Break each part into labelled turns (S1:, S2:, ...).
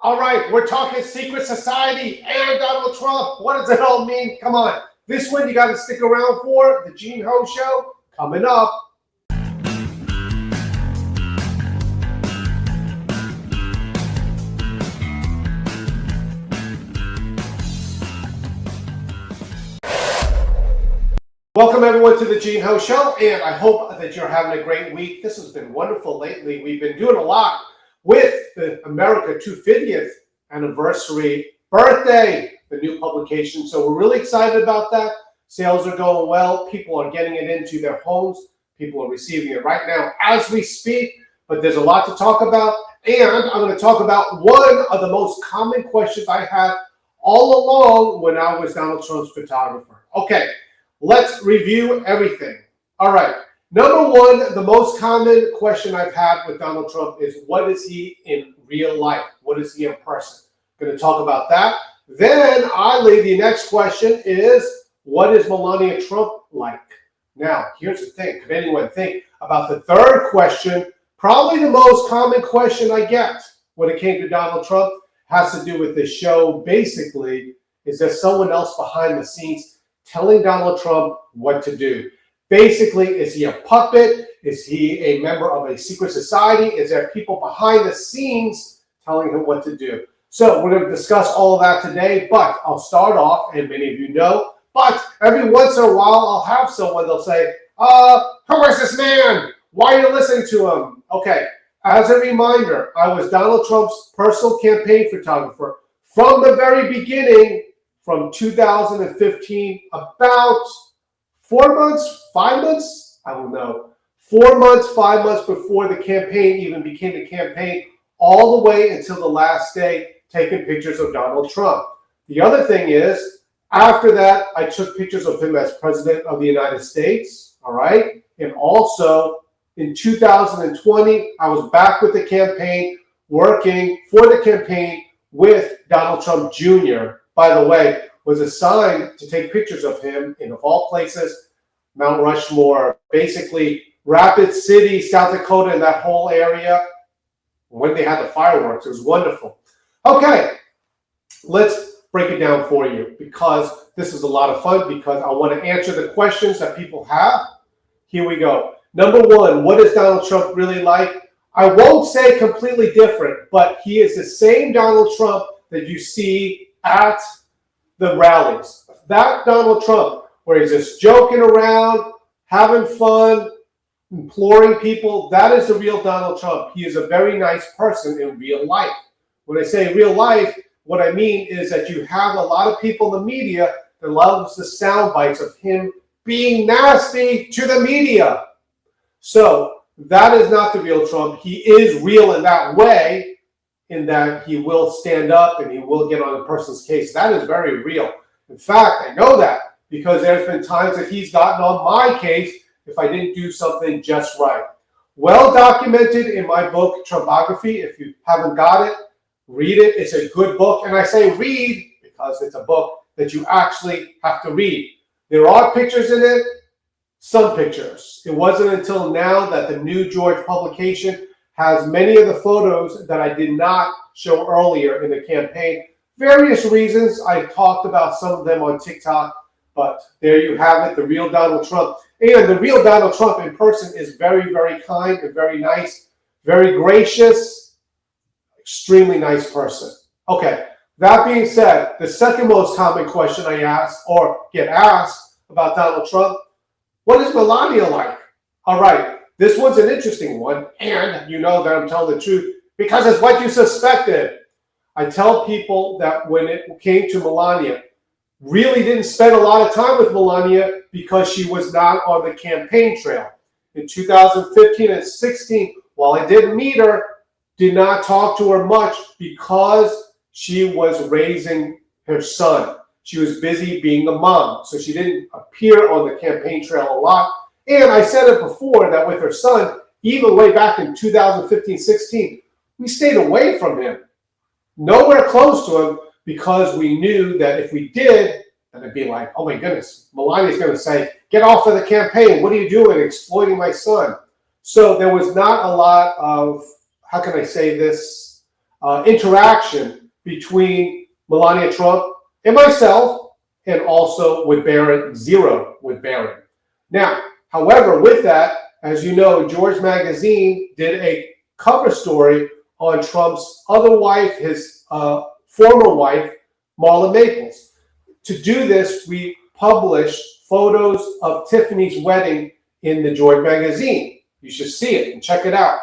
S1: All right, we're talking secret society and Donald Trump. What does it all mean? Come on. This one you got to stick around for. The Gene Ho Show coming up. Welcome everyone to the Gene Ho Show, and I hope that you're having a great week. This has been wonderful lately. We've been doing a lot with the America 250th anniversary birthday, the new publication. So we're really excited about that. Sales are going well. People are getting it into their homes. People are receiving it right now as we speak, but there's a lot to talk about. And I'm going to talk about one of the most common questions I had all along when I was Donald Trump's photographer. Okay. Let's review everything. All right. Number one, the most common question I've had with Donald Trump is, what is he in real life? What is he in person? I'm going to talk about that. Then the next question is, what is Melania Trump like? Now, here's the thing. Could anyone think about the third question? Probably the most common question I get when it came to Donald Trump has to do with this show. Basically, is there someone else behind the scenes telling Donald Trump what to do? Basically, is he a puppet? Is he a member of a secret society? Is there people behind the scenes telling him what to do? So we're going to discuss all of that today, but I'll start off, and many of you know, but every once in a while, I'll have someone, they'll say, who is this man? Why are you listening to him? Okay, as a reminder, I was Donald Trump's personal campaign photographer from the very beginning, from 2015, about 4 months, 5 months, I don't know, 4 months, 5 months before the campaign even became a campaign, all the way until the last day, taking pictures of Donald Trump. The other thing is, after that, I took pictures of him as President of the United States, all right? And also, in 2020, I was back with the campaign, working for the campaign with Donald Trump Jr., by the way, was assigned to take pictures of him in, of all places, Mount Rushmore, basically Rapid City, South Dakota, and that whole area, when they had the fireworks. It was wonderful. Okay, let's break it down for you, because this is a lot of fun, because I want to answer the questions that people have. Here we go. Number one, what is Donald Trump really like? I won't say completely different, but he is the same Donald Trump that you see at the rallies. That Donald Trump, where he's just joking around, having fun, imploring people, that is the real Donald Trump. He is a very nice person in real life. When I say real life, what I mean is that you have a lot of people in the media that loves the sound bites of him being nasty to the media. So that is not the real Trump. He is real in that way, in that he will stand up and he will get on a person's case. That is very real. In fact, I know that because there's been times that he's gotten on my case if I didn't do something just right. Well documented in my book, Trumpography. If you haven't got it, read it. It's a good book. And I say read because it's a book that you actually have to read. There are pictures in it, some pictures. It wasn't until now that the New George publication has many of the photos that I did not show earlier in the campaign. Various reasons. I talked about some of them on TikTok, but there you have it, the real Donald Trump. And the real Donald Trump in person is very, very kind and very nice, very gracious, extremely nice person. Okay, that being said, the second most common question I ask or get asked about Donald Trump, what is Melania like? All right. This one's an interesting one, and you know that I'm telling the truth because it's what you suspected. I tell people that when it came to Melania, really didn't spend a lot of time with Melania because she was not on the campaign trail. In 2015 and 16, while I did meet her, did not talk to her much because she was raising her son. She was busy being a mom, so she didn't appear on the campaign trail a lot. And I said it before that with her son, even way back in 2015-16, we stayed away from him. Nowhere close to him because we knew that if we did, then it'd be like, oh my goodness, Melania's going to say, get off of the campaign. What are you doing? Exploiting my son. So there was not a lot of, how can I say this? interaction between Melania Trump and myself, and also with Barron, zero with Barron. Now, however, with that, as you know, George Magazine did a cover story on Trump's other wife, his former wife, Marla Maples. To do this, we published photos of Tiffany's wedding in the George Magazine. You should see it and check it out.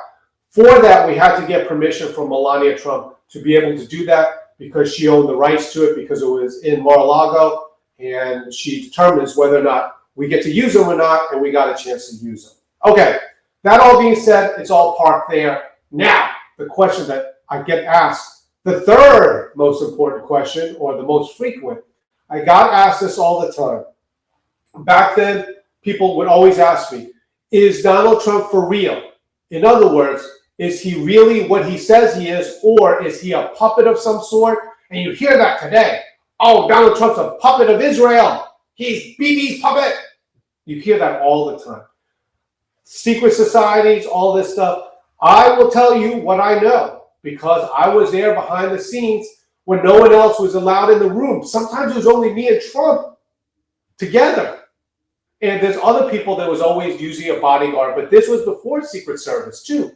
S1: For that, we had to get permission from Melania Trump to be able to do that because she owned the rights to it because it was in Mar-a-Lago, and she determines whether or not we get to use them or not, and we got a chance to use them. Okay, that all being said, it's all parked there. Now, the question that I get asked, the third most important question, or the most frequent, I got asked this all the time. Back then, people would always ask me, is Donald Trump for real? In other words, is he really what he says he is, or is he a puppet of some sort? And you hear that today. Oh, Donald Trump's a puppet of Israel. He's Bibi's puppet. You hear that all the time. Secret societies, all this stuff. I will tell you what I know because I was there behind the scenes when no one else was allowed in the room. Sometimes it was only me and Trump together. And there's other people that was always using a bodyguard, but this was before Secret Service too.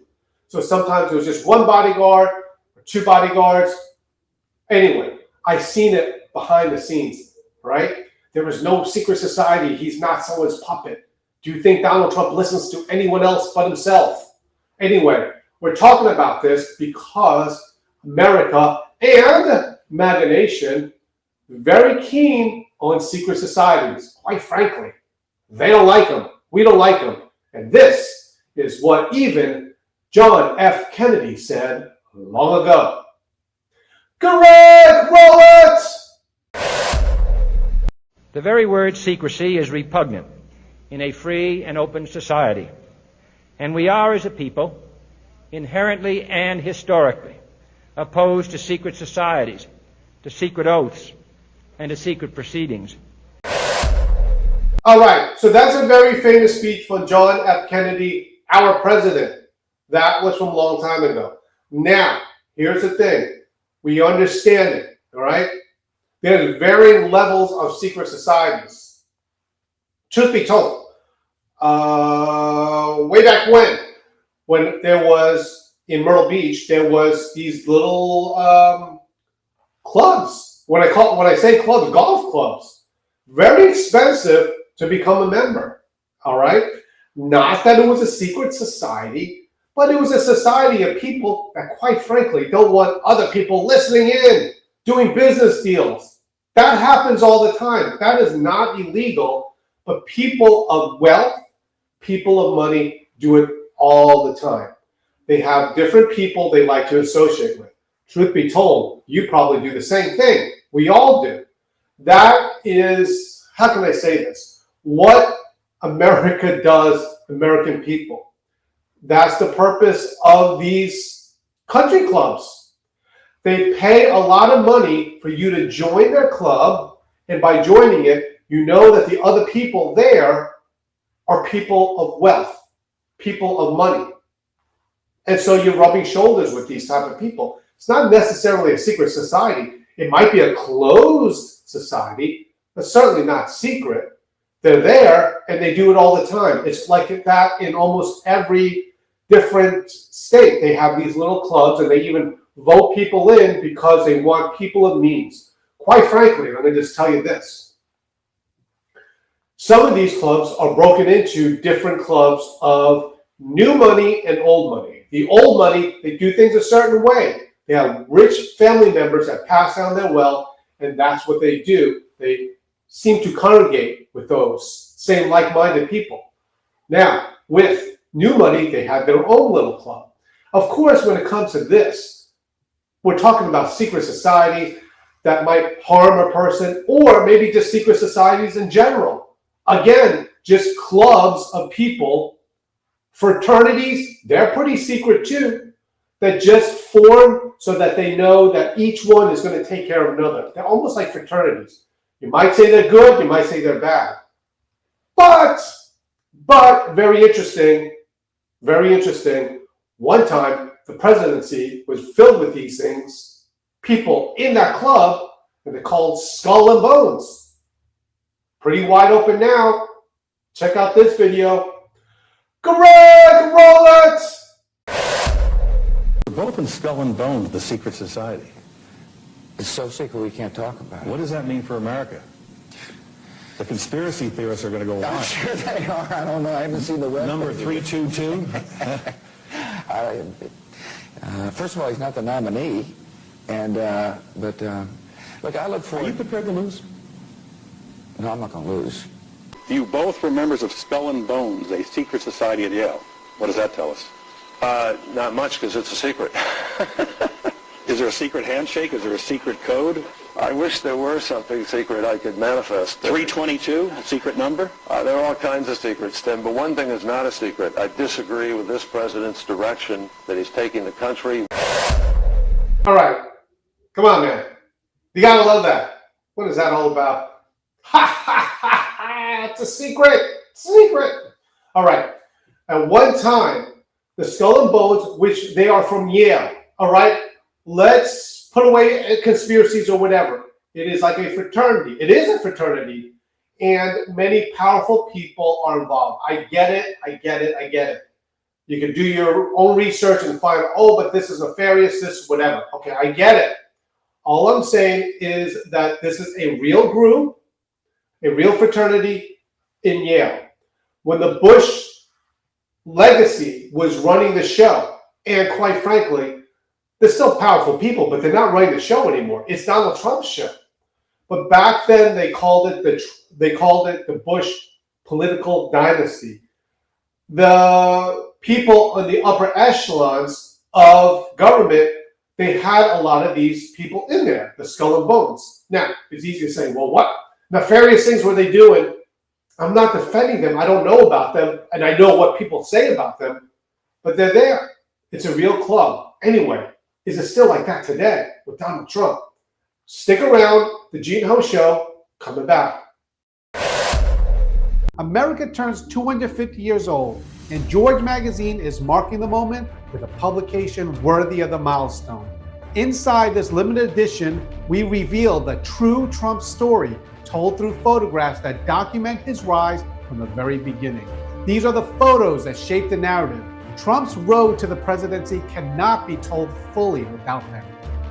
S1: So sometimes it was just one bodyguard or two bodyguards. Anyway, I seen it behind the scenes, right? There was no secret society. He's not someone's puppet. Do you think Donald Trump listens to anyone else but himself? Anyway, we're talking about this because America and MAGA Nation very keen on secret societies. Quite frankly, they don't like them. We don't like them. And this is what even John F. Kennedy said long ago. Greg, roll it!
S2: The very word secrecy is repugnant in a free and open society. And we are, as a people, inherently and historically opposed to secret societies, to secret oaths, and to secret proceedings.
S1: All right, so that's a very famous speech from John F. Kennedy, our president. That was from a long time ago. Now, here's the thing. We understand it, all right? There's varying levels of secret societies. Truth be told, way back when there was, in Myrtle Beach, there was these little clubs. When I say clubs, golf clubs. Very expensive to become a member, all right? Not that it was a secret society, but it was a society of people that, quite frankly, don't want other people listening in, doing business deals. That happens all the time. That is not illegal, but people of wealth, people of money do it all the time. They have different people they like to associate with. Truth be told, you probably do the same thing. We all do. That is, how can I say this? What America does, American people. That's the purpose of these country clubs. They pay a lot of money for you to join their club, and by joining it, you know that the other people there are people of wealth, people of money. And so you're rubbing shoulders with these type of people. It's not necessarily a secret society. It might be a closed society, but certainly not secret. They're there, and they do it all the time. It's like that in almost every different state. They have these little clubs, and they even vote people in because they want people of means. Quite frankly, let me just tell you this. Some of these clubs are broken into different clubs of new money and old money. The old money, they do things a certain way. They have rich family members that pass down their wealth, and that's what they do. They seem to congregate with those same like-minded people. Now, with new money, they have their own little club. Of course, when it comes to this, we're talking about secret societies that might harm a person, or maybe just secret societies in general. Again, just clubs of people. Fraternities, they're pretty secret too, that just form so that they know that each one is going to take care of another. They're almost like fraternities. You might say they're good, you might say they're bad. But very interesting, one time, the presidency was filled with these things, people in that club, and they're called Skull and Bones. Pretty wide open now. Check out this video. Greg, roll it!
S3: We're both in Skull and Bones, the secret society.
S4: It's so secret we can't talk about it.
S3: What does that mean for America? The conspiracy theorists are going to go
S4: I'm
S3: on.
S4: sure they are. I don't know. I haven't seen the web.
S3: Number 322?
S4: First of all, he's not the nominee. And, look, I look
S3: Are
S4: forward...
S3: you prepared to lose?
S4: No, I'm not going to lose.
S5: You both were members of Skull and Bones, a secret society at Yale. What does that tell us?
S6: Not much, because it's a secret.
S5: Is there a secret handshake? Is there a secret code?
S6: I wish there were something secret I could manifest.
S5: 322, a secret number?
S6: There are all kinds of secrets, Tim, but one thing is not a secret. I disagree with this president's direction that he's taking the country.
S1: All right. Come on, man. You gotta love that. What is that all about? Ha ha ha ha! It's a secret. Secret. All right. At one time, the Skull and Bones, which they are from Yale. All right. Let's put away conspiracies or whatever. It is like a fraternity. It is a fraternity, and many powerful people are involved. I get it. I get it. I get it. You can do your own research and find, oh, but this is nefarious, this, whatever. Okay, I get it. All I'm saying is that this is a real group, a real fraternity in Yale. When the Bush legacy was running the show, and quite frankly, they're still powerful people, but they're not running the show anymore. It's Donald Trump's show. But back then, they called it the Bush political dynasty. The people in the upper echelons of government, they had a lot of these people in there, the Skull and Bones. Now, it's easy to say, well, what nefarious things were they doing? I'm not defending them. I don't know about them, and I know what people say about them, but they're there. It's a real club. Anyway, is it still like that today with Donald Trump? Stick around. The Gene Ho Show, coming back. America turns 250 years old, and George Magazine is marking the moment with a publication worthy of the milestone. Inside this limited edition, we reveal the true Trump story, told through photographs that document his rise from the very beginning. These are the photos that shape the narrative. Trump's road to the presidency cannot be told fully without them.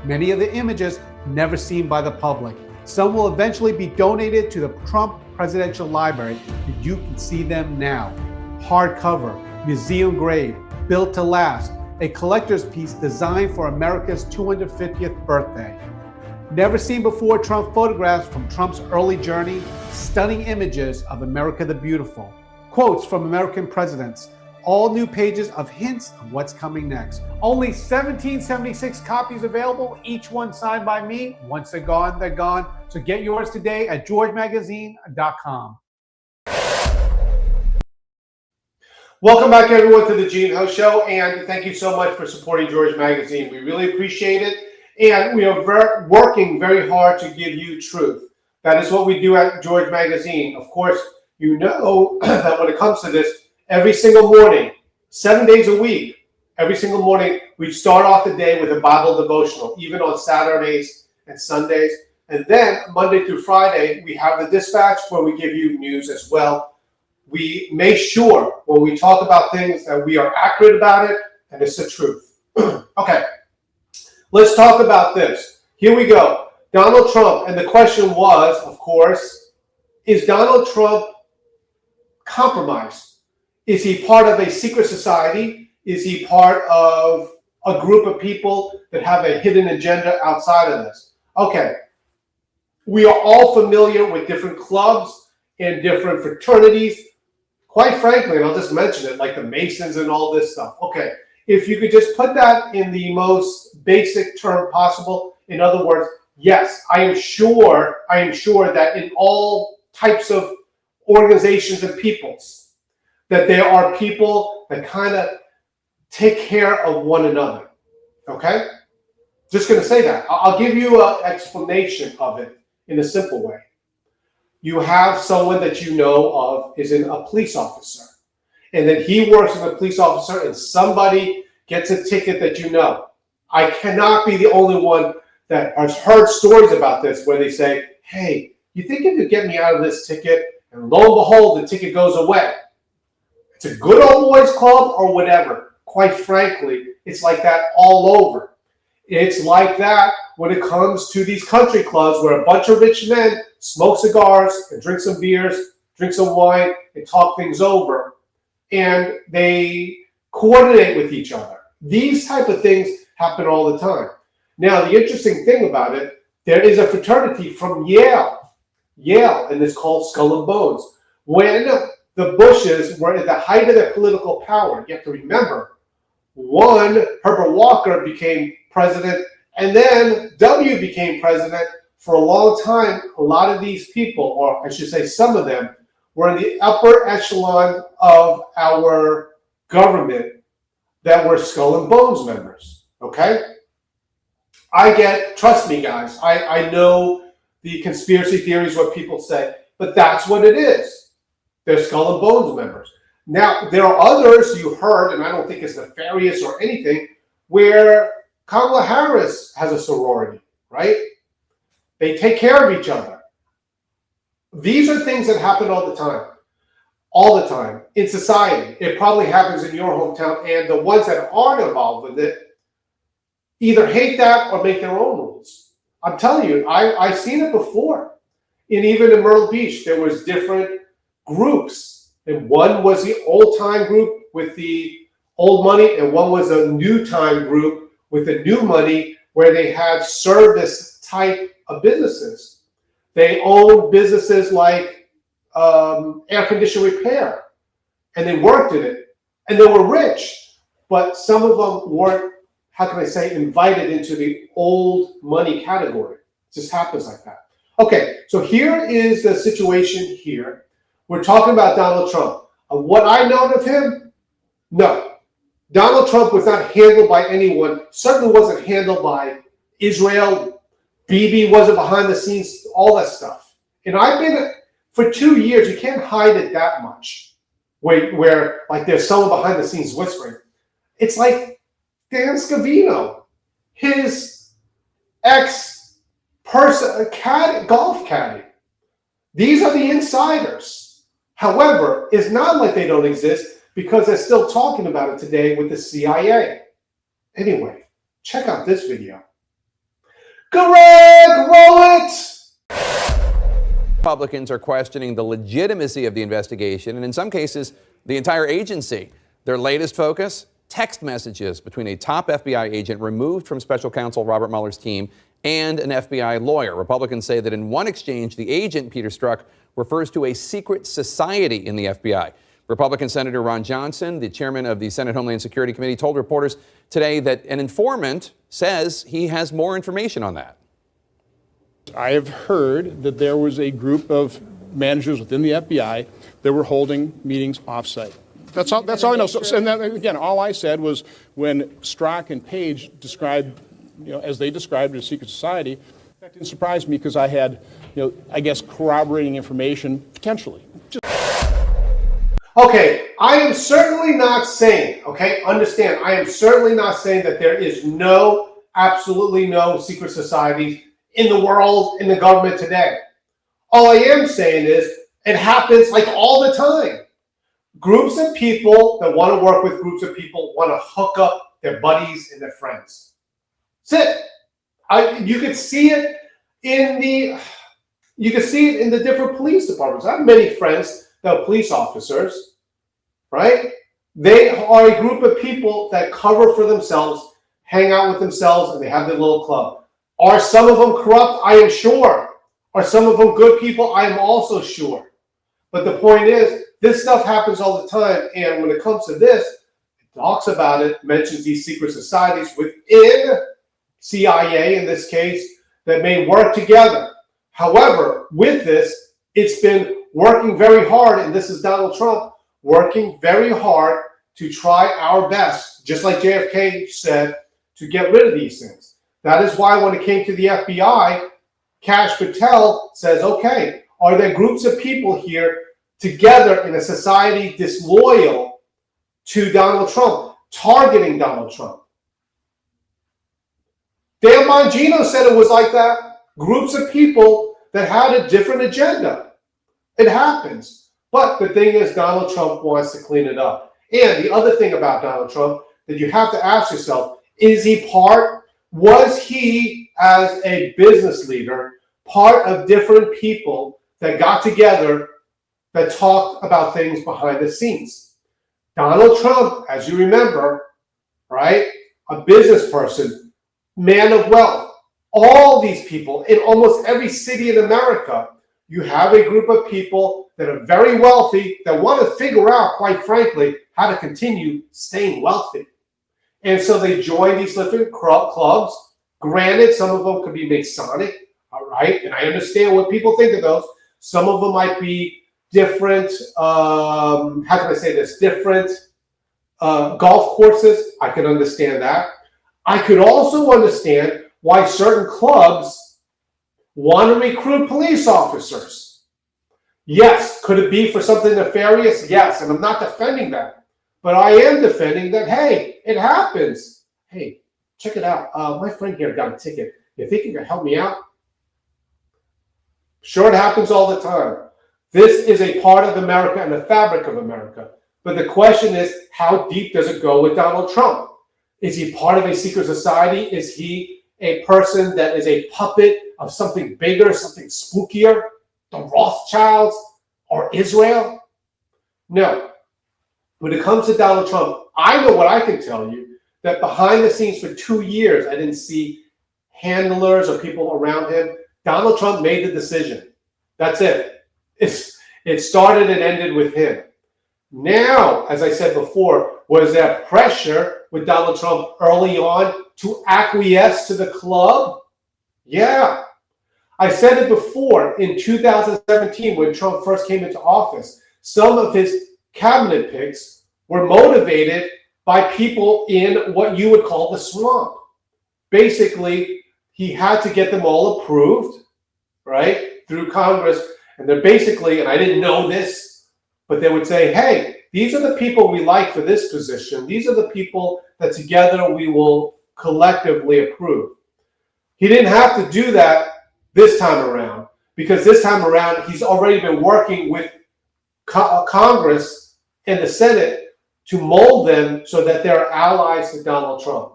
S1: Many of the images never seen by the public. Some will eventually be donated to the Trump Presidential Library, and you can see them now. Hardcover, museum grade, built to last, a collector's piece designed for America's 250th birthday. Never seen before Trump photographs from Trump's early journey, stunning images of America the Beautiful, quotes from American presidents, all new pages of hints of what's coming next. Only 1776 copies available, each one signed by me. Once they're gone, they're gone. So get yours today at georgemagazine.com. Welcome back, everyone, to the Gene Ho Show, and thank you so much for supporting George Magazine. We really appreciate it, and we are working very hard to give you truth. That is what we do at George Magazine. Of course, you know that when it comes to this, every single morning, 7 days a week, every single morning, we start off the day with a Bible devotional, even on Saturdays and Sundays. And then Monday through Friday, we have the dispatch where we give you news as well. We make sure when we talk about things that we are accurate about it and it's the truth. Okay, let's talk about this. Here we go. Donald Trump, and the question was, of course, is Donald Trump compromised? Is he part of a secret society? Is he part of a group of people that have a hidden agenda outside of this? Okay, we are all familiar with different clubs and different fraternities. Quite frankly, and I'll just mention it, like the Masons and all this stuff. Okay, if you could just put that in the most basic term possible, in other words, yes, I am sure that in all types of organizations and peoples, that there are people that kind of take care of one another, okay? Just going to say that. I'll give you an explanation of it in a simple way. You have someone that you know of is a police officer, and then he works as a police officer, and somebody gets a ticket that you know. I cannot be the only one that has heard stories about this where they say, hey, you think you could get me out of this ticket? And lo and behold, the ticket goes away. It's a good old boys club or whatever. Quite frankly, it's like that all over. It's like that when it comes to these country clubs where a bunch of rich men smoke cigars and drink some beers, drink some wine, and talk things over. And they coordinate with each other. These type of things happen all the time. Now, the interesting thing about it, there is a fraternity from Yale, and it's called Skull and Bones. When the Bushes were at the height of their political power, you have to remember, one, Herbert Walker became president, and then W became president. For a long time, a lot of these people, or I should say some of them, were in the upper echelon of our government that were Skull and Bones members, okay? trust me guys, I know the conspiracy theories, what people say, but that's what it is. They're Skull and Bones members. Now, there are others you heard, and I don't think it's nefarious or anything, where Kamala Harris has a sorority, right? They take care of each other. These are things that happen all the time in society. It probably happens in your hometown, and the ones that aren't involved with it either hate that or make their own rules. I'm telling you, I've seen it before. And even in Myrtle Beach, there was different groups. And one was the old-time group with the old money, and one was a new-time group with the new money where they had service type of businesses. They owned businesses like air conditioner repair, and they worked in it, and they were rich, but some of them weren't, how can I say, invited into the old money category. It just happens like that. Okay, so here is the situation here. We're talking about Donald Trump. What I know of him, no. Donald Trump was not handled by anyone, certainly wasn't handled by Israel. Bibi wasn't behind the scenes, all that stuff. And I've been, for 2 years, you can't hide it that much, where like there's someone behind the scenes whispering. It's like Dan Scavino, his ex-person, golf caddy. These are the insiders. However, it's not like they don't exist because they're still talking about it today with the CIA. Anyway, check out this video. Greg, roll it!
S7: Republicans are questioning the legitimacy of the investigation and in some cases, the entire agency. Their latest focus? Text messages between a top FBI agent removed from special counsel Robert Mueller's team and an FBI lawyer. Republicans say that in one exchange, the agent, Peter Strzok, refers to a secret society in the FBI. Republican Senator Ron Johnson, the chairman of the Senate Homeland Security Committee, told reporters today that an informant says he has more information on that.
S8: I have heard that there was a group of managers within the FBI that were holding meetings offsite. That's all I know. So, and then, again, all I said was when Strzok and Page described, as they described it, a secret society, that didn't surprise me because I had, I guess, corroborating information potentially.
S1: Okay, I am certainly not saying, understand, I am certainly not saying that there is absolutely no secret societies in the world, in the government today. All I am saying is it happens like all the time. Groups of people that want to work with groups of people want to hook up their buddies and their friends. That's it. You could see it in the different police departments. I have many friends that are police officers, right? They are a group of people that cover for themselves, hang out with themselves, and they have their little club. Are some of them corrupt? I am sure. Are some of them good people? I am also sure. But the point is, this stuff happens all the time, and when it comes to this, it talks about it, mentions these secret societies within CIA, in this case, that may work together. However, with this, it's been working very hard, and this is Donald Trump, working very hard to try our best, just like JFK said, to get rid of these things. That is why when it came to the FBI, Kash Patel says, okay, are there groups of people here together in a society disloyal to Donald Trump? targeting Donald Trump. Dan Bongino said it was like that. Groups of people that had a different agenda. It happens. But the thing is, Donald Trump wants to clean it up. And the other thing about Donald Trump that you have to ask yourself, was he, as a business leader, part of different people that got together that talked about things behind the scenes? Donald Trump, as you remember, right, a business person, man of wealth, all these people in almost every city in America, you have a group of people that are very wealthy that want to figure out, quite frankly, how to continue staying wealthy. And so they join these different clubs. Granted, some of them could be Masonic, all right? And I understand what people think of those. Some of them might be different, how can I say this, different golf courses. I can understand that. I could also understand why certain clubs want to recruit police officers. Yes, could it be for something nefarious? Yes, and I'm not defending that. But I am defending that, hey, it happens. Hey, check it out. My friend here got a ticket. You think you can help me out? Sure, it happens all the time. This is a part of America and the fabric of America. But the question is, how deep does it go with Donald Trump? Is he part of a secret society? Is he a person that is a puppet of something bigger, something spookier? The Rothschilds or Israel? No. When it comes to Donald Trump, I know what I can tell you, that behind the scenes for 2 years, I didn't see handlers or people around him. Donald Trump made the decision. That's it. It started and ended with him. Now, as I said before, was there pressure with Donald Trump early on to acquiesce to the club? Yeah. I said it before in 2017 when Trump first came into office. Some of his cabinet picks were motivated by people in what you would call the swamp. Basically, he had to get them all approved, right, through Congress. And they're basically, and I didn't know this, but they would say, hey, these are the people we like for this position. These are the people that together we will collectively approve. He didn't have to do that this time around, because this time around, he's already been working with Congress and the Senate to mold them so that they're allies to Donald Trump.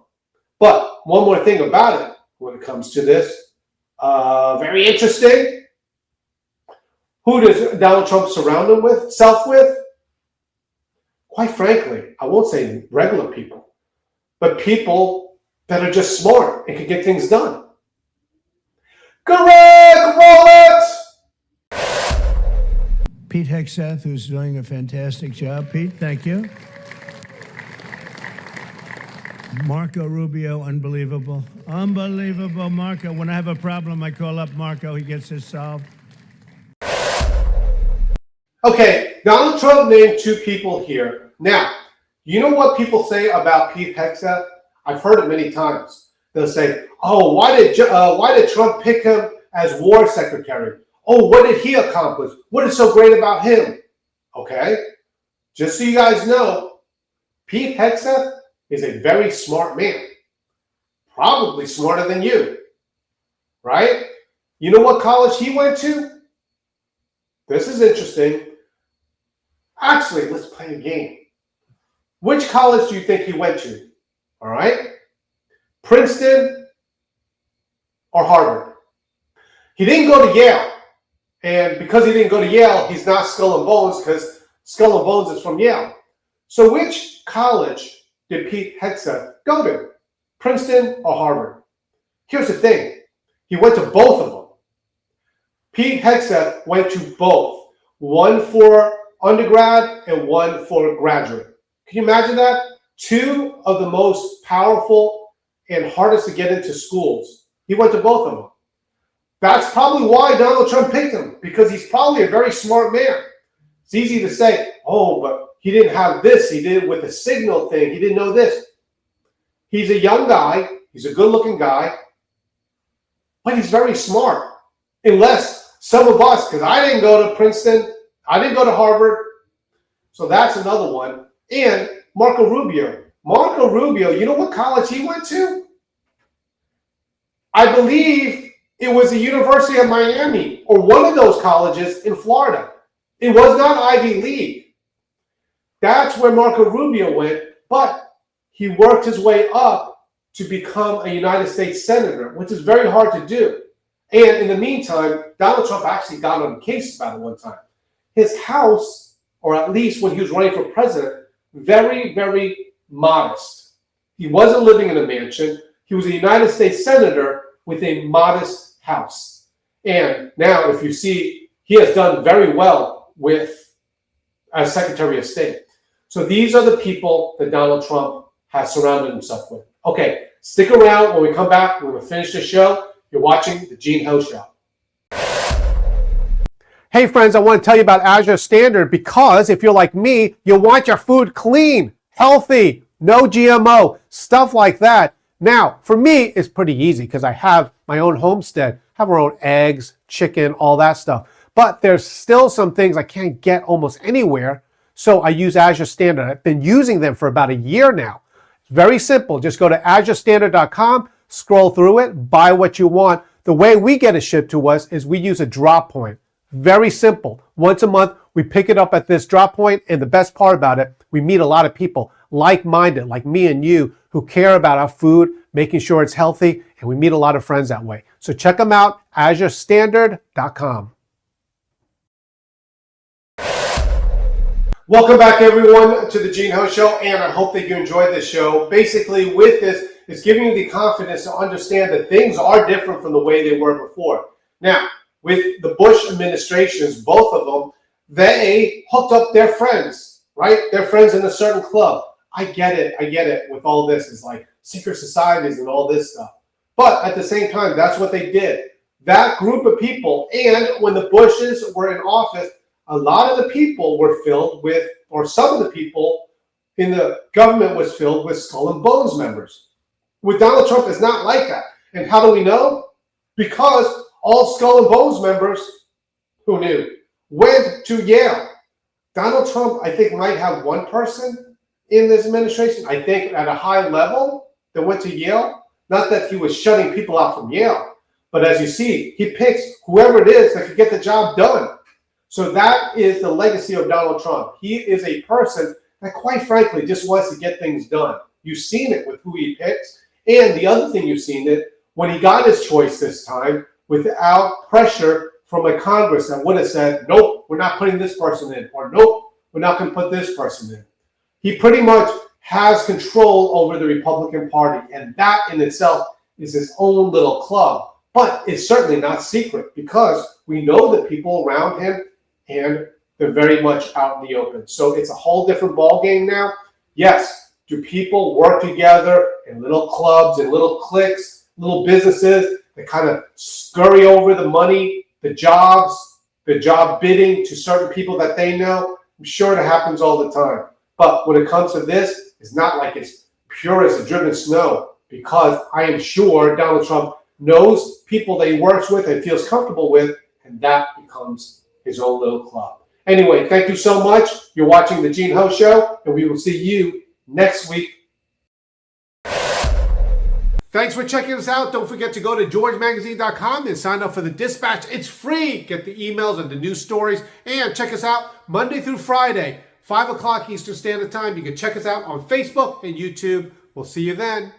S1: But one more thing about it when it comes to this, very interesting. Who does Donald Trump surround himself with? Quite frankly, I won't say regular people, but people that are just smart and can get things done. Correct, Rolex!
S9: Pete Hegseth, who's doing a fantastic job. Pete, thank you. Marco Rubio, unbelievable. Unbelievable, Marco. When I have a problem, I call up Marco. He gets it solved.
S1: Okay, Donald Trump named 2 people here. Now, you know what people say about Pete Hegseth? I've heard it many times. They'll say, oh, why did Trump pick him as war secretary? Oh, what did he accomplish? What is so great about him? Okay, just so you guys know, Pete Hegseth is a very smart man. Probably smarter than you, right? You know what college he went to? This is interesting. Actually, let's play a game. Which college do you think he went to? All right? Princeton or Harvard? He didn't go to Yale. And because he didn't go to Yale, he's not Skull and Bones, because Skull and Bones is from Yale. So which college did Pete Hegseth go to? Princeton or Harvard? Here's the thing. He went to both of them. Pete Hegseth went to both. One for undergrad and one for graduate. Can you imagine that? 2 of the most powerful and hardest to get into schools. He went to both of them. That's probably why Donald Trump picked him, because he's probably a very smart man. It's easy to say, oh, but he didn't have this. He did it with the signal thing. He didn't know this. He's a young guy. He's a good-looking guy. But he's very smart. Unless some of us, because I didn't go to Princeton, I didn't go to Harvard. So that's another one. And Marco Rubio. Marco Rubio, you know what college he went to? I believe it was the University of Miami or one of those colleges in Florida. It was not Ivy League. That's where Marco Rubio went, but he worked his way up to become a United States Senator, which is very hard to do. And in the meantime, Donald Trump actually got on a case about it one time. His house, or at least when he was running for president, very, very modest. He wasn't living in a mansion. He was a United States Senator with a modest house. And now, if you see, he has done very well as Secretary of State. So these are the people that Donald Trump has surrounded himself with. Okay, stick around. When we come back, we're going to finish the show. You're watching The Gene Ho Show. Hey friends, I want to tell you about Azure Standard because if you're like me, you want your food clean, healthy, no GMO, stuff like that. Now, for me, it's pretty easy because I have my own homestead, have our own eggs, chicken, all that stuff. But there's still some things I can't get almost anywhere, so I use Azure Standard. I've been using them for about a year now. It's very simple. Just go to azurestandard.com, scroll through it, buy what you want. The way we get it shipped to us is we use a drop point. Very simple. Once a month, we pick it up at this drop point, and the best part about it, we meet a lot of people like-minded, like me and you, who care about our food, making sure it's healthy, and we meet a lot of friends that way. So check them out, azurestandard.com. Welcome back, everyone, to the Gene Ho Show, and I hope that you enjoyed this show. Basically, with this, it's giving you the confidence to understand that things are different from the way they were before. Now, with the Bush administrations, both of them, they hooked up their friends, right? Their friends in a certain club. I get it with all this. It's like secret societies and all this stuff. But at the same time, that's what they did. That group of people, and when the Bushes were in office, a lot of the people were filled with, or some of the people in the government was filled with Skull and Bones members. With Donald Trump, it's not like that. And how do we know? Because all Skull and Bones members, who knew, went to Yale. Donald Trump, I think, might have one person in this administration, I think at a high level, that went to Yale. Not that he was shutting people out from Yale, but as you see, he picks whoever it is that could get the job done. So that is the legacy of Donald Trump. He is a person that, quite frankly, just wants to get things done. You've seen it with who he picks. And the other thing you've seen it when he got his choice this time, without pressure from a Congress that would have said, nope, we're not putting this person in, or nope, we're not going to put this person in. He pretty much has control over the Republican Party, and that in itself is his own little club. But it's certainly not secret because we know the people around him, and they're very much out in the open. So it's a whole different ballgame now. Yes, do people work together in little clubs and little cliques, little businesses that kind of scurry over the money, the jobs, the job bidding to certain people that they know? I'm sure it happens all the time. But when it comes to this, it's not like it's pure as a driven snow, because I am sure Donald Trump knows people that he works with and feels comfortable with, and that becomes his own little club. Anyway, thank you so much. You're watching The Gene Ho Show, and we will see you next week. Thanks for checking us out. Don't forget to go to georgemagazine.com and sign up for the Dispatch. It's free. Get the emails and the news stories. And check us out Monday through Friday, 5 o'clock Eastern Standard Time. You can check us out on Facebook and YouTube. We'll see you then.